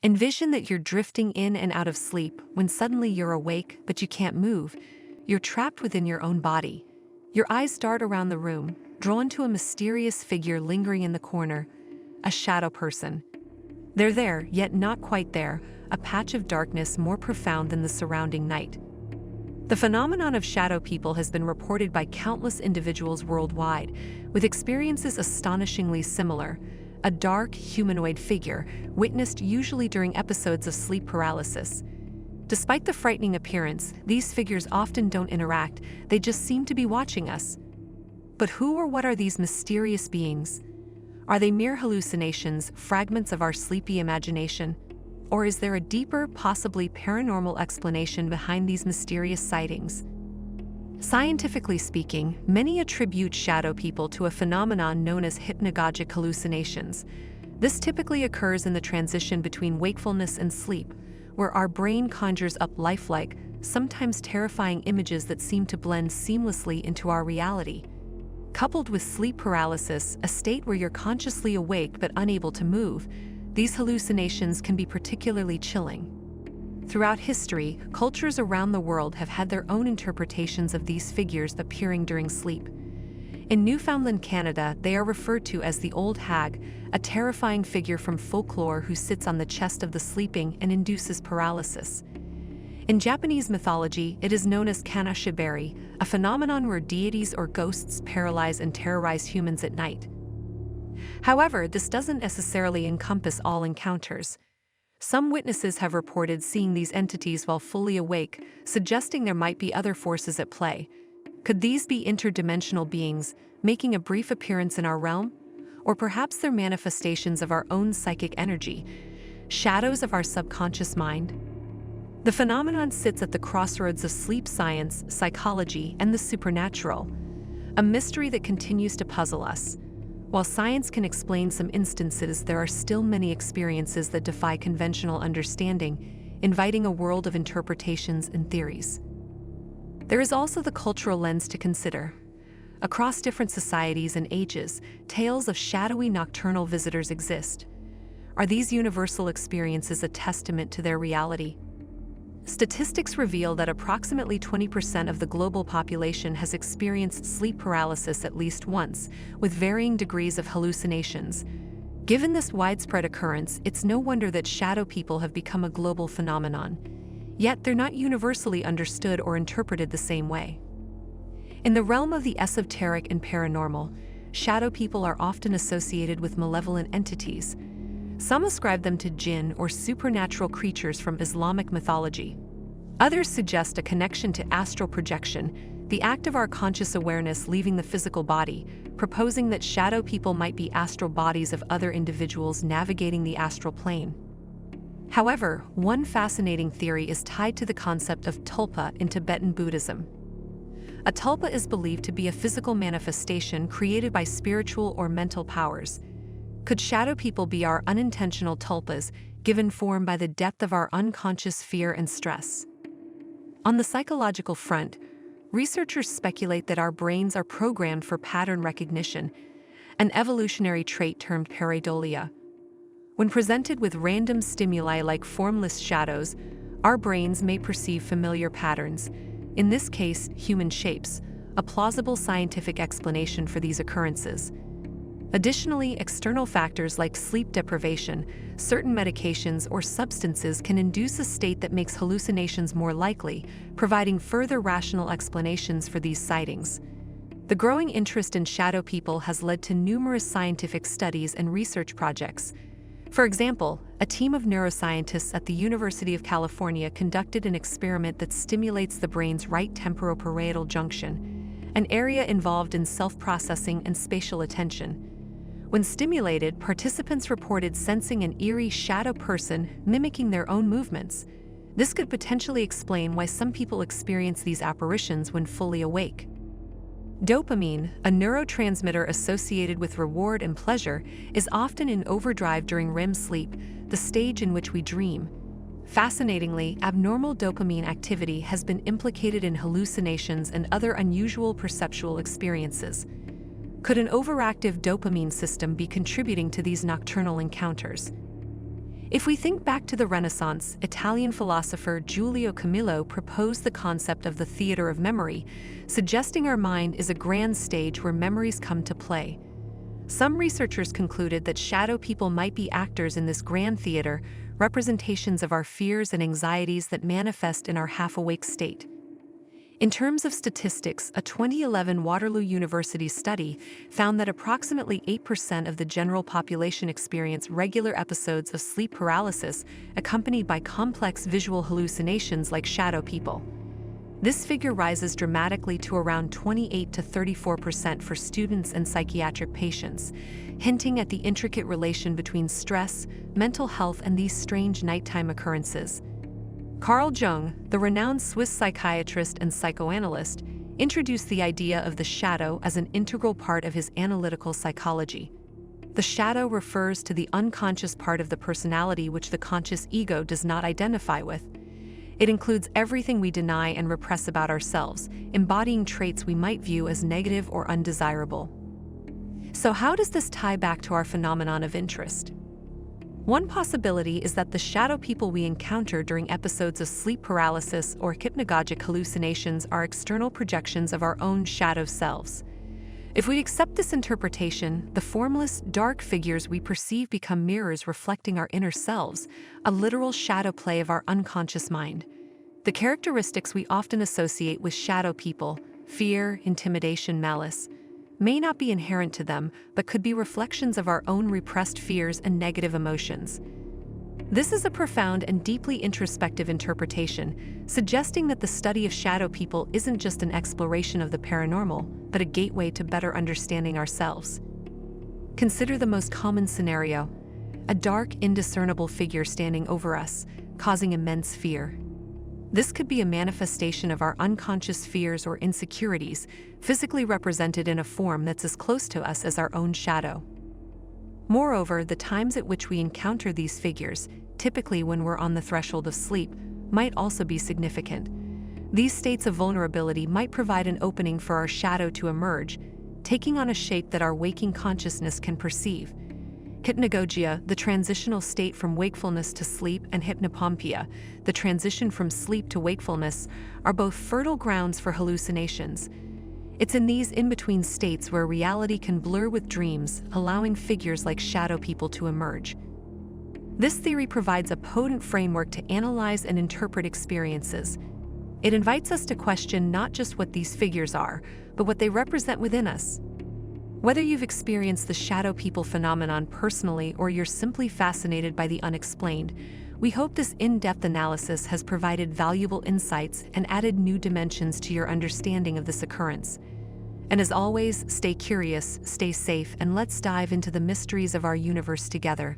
Envision that you're drifting in and out of sleep when suddenly you're awake but you can't move. You're trapped within your own body. Your eyes dart around the room, drawn to a mysterious figure lingering in the corner, a shadow person. They're there, yet not quite there, a patch of darkness more profound than the surrounding night. The phenomenon of shadow people has been reported by countless individuals worldwide, with experiences astonishingly similar. A dark, humanoid figure, witnessed usually during episodes of sleep paralysis. Despite the frightening appearance, these figures often don't interact, they just seem to be watching us. But who or what are these mysterious beings? Are they mere hallucinations, fragments of our sleepy imagination? Or is there a deeper, possibly paranormal explanation behind these mysterious sightings? Scientifically speaking, many attribute shadow people to a phenomenon known as hypnagogic hallucinations. This typically occurs in the transition between wakefulness and sleep, where our brain conjures up lifelike, sometimes terrifying images that seem to blend seamlessly into our reality. Coupled with sleep paralysis, a state where you're consciously awake but unable to move, these hallucinations can be particularly chilling. Throughout history, cultures around the world have had their own interpretations of these figures appearing during sleep. In Newfoundland, Canada, they are referred to as the Old Hag, a terrifying figure from folklore who sits on the chest of the sleeping and induces paralysis. In Japanese mythology, it is known as kanashibari, a phenomenon where deities or ghosts paralyze and terrorize humans at night. However, this doesn't necessarily encompass all encounters. Some witnesses have reported seeing these entities while fully awake, suggesting there might be other forces at play. Could these be interdimensional beings, making a brief appearance in our realm? Or perhaps they're manifestations of our own psychic energy, shadows of our subconscious mind? The phenomenon sits at the crossroads of sleep science, psychology, and the supernatural, a mystery that continues to puzzle us. While science can explain some instances, there are still many experiences that defy conventional understanding, inviting a world of interpretations and theories. There is also the cultural lens to consider. Across different societies and ages, tales of shadowy nocturnal visitors exist. Are these universal experiences a testament to their reality? Statistics reveal that approximately 20% of the global population has experienced sleep paralysis at least once, with varying degrees of hallucinations. Given this widespread occurrence, it's no wonder that shadow people have become a global phenomenon. Yet they're not universally understood or interpreted the same way. In the realm of the esoteric and paranormal, shadow people are often associated with malevolent entities. Some ascribe them to jinn or supernatural creatures from Islamic mythology. Others suggest a connection to astral projection, the act of our conscious awareness leaving the physical body, proposing that shadow people might be astral bodies of other individuals navigating the astral plane. However, one fascinating theory is tied to the concept of tulpa in Tibetan Buddhism. A tulpa is believed to be a physical manifestation created by spiritual or mental powers. Could shadow people be our unintentional tulpas, given form by the depth of our unconscious fear and stress? On the psychological front, researchers speculate that our brains are programmed for pattern recognition, an evolutionary trait termed pareidolia. When presented with random stimuli like formless shadows, our brains may perceive familiar patterns, in this case, human shapes, a plausible scientific explanation for these occurrences. Additionally, external factors like sleep deprivation, certain medications, or substances can induce a state that makes hallucinations more likely, providing further rational explanations for these sightings. The growing interest in shadow people has led to numerous scientific studies and research projects. For example, a team of neuroscientists at the University of California conducted an experiment that stimulates the brain's right temporoparietal junction, an area involved in self-processing and spatial attention. When stimulated, participants reported sensing an eerie shadow person mimicking their own movements. This could potentially explain why some people experience these apparitions when fully awake. Dopamine, a neurotransmitter associated with reward and pleasure, is often in overdrive during REM sleep, the stage in which we dream. Fascinatingly, abnormal dopamine activity has been implicated in hallucinations and other unusual perceptual experiences. Could an overactive dopamine system be contributing to these nocturnal encounters? If we think back to the Renaissance, Italian philosopher Giulio Camillo proposed the concept of the theater of memory, suggesting our mind is a grand stage where memories come to play. Some researchers concluded that shadow people might be actors in this grand theater, representations of our fears and anxieties that manifest in our half-awake state. In terms of statistics, a 2011 Waterloo University study found that approximately 8% of the general population experience regular episodes of sleep paralysis accompanied by complex visual hallucinations like shadow people. This figure rises dramatically to around 28 to 34% for students and psychiatric patients, hinting at the intricate relation between stress, mental health, and these strange nighttime occurrences. Carl Jung, the renowned Swiss psychiatrist and psychoanalyst, introduced the idea of the shadow as an integral part of his analytical psychology. The shadow refers to the unconscious part of the personality which the conscious ego does not identify with. It includes everything we deny and repress about ourselves, embodying traits we might view as negative or undesirable. So how does this tie back to our phenomenon of interest? One possibility is that the shadow people we encounter during episodes of sleep paralysis or hypnagogic hallucinations are external projections of our own shadow selves. If we accept this interpretation, the formless, dark figures we perceive become mirrors reflecting our inner selves, a literal shadow play of our unconscious mind. The characteristics we often associate with shadow people, fear, intimidation, malice, may not be inherent to them, but could be reflections of our own repressed fears and negative emotions. This is a profound and deeply introspective interpretation, suggesting that the study of shadow people isn't just an exploration of the paranormal, but a gateway to better understanding ourselves. Consider the most common scenario: a dark, indiscernible figure standing over us, causing immense fear. This could be a manifestation of our unconscious fears or insecurities, physically represented in a form that's as close to us as our own shadow. Moreover, the times at which we encounter these figures, typically when we're on the threshold of sleep, might also be significant. These states of vulnerability might provide an opening for our shadow to emerge, taking on a shape that our waking consciousness can perceive. Hypnagogia, the transitional state from wakefulness to sleep, and hypnopompia, the transition from sleep to wakefulness, are both fertile grounds for hallucinations. It's in these in-between states where reality can blur with dreams, allowing figures like shadow people to emerge. This theory provides a potent framework to analyze and interpret experiences. It invites us to question not just what these figures are, but what they represent within us. Whether you've experienced the shadow people phenomenon personally or you're simply fascinated by the unexplained, we hope this in-depth analysis has provided valuable insights and added new dimensions to your understanding of this occurrence. And as always, stay curious, stay safe, and let's dive into the mysteries of our universe together.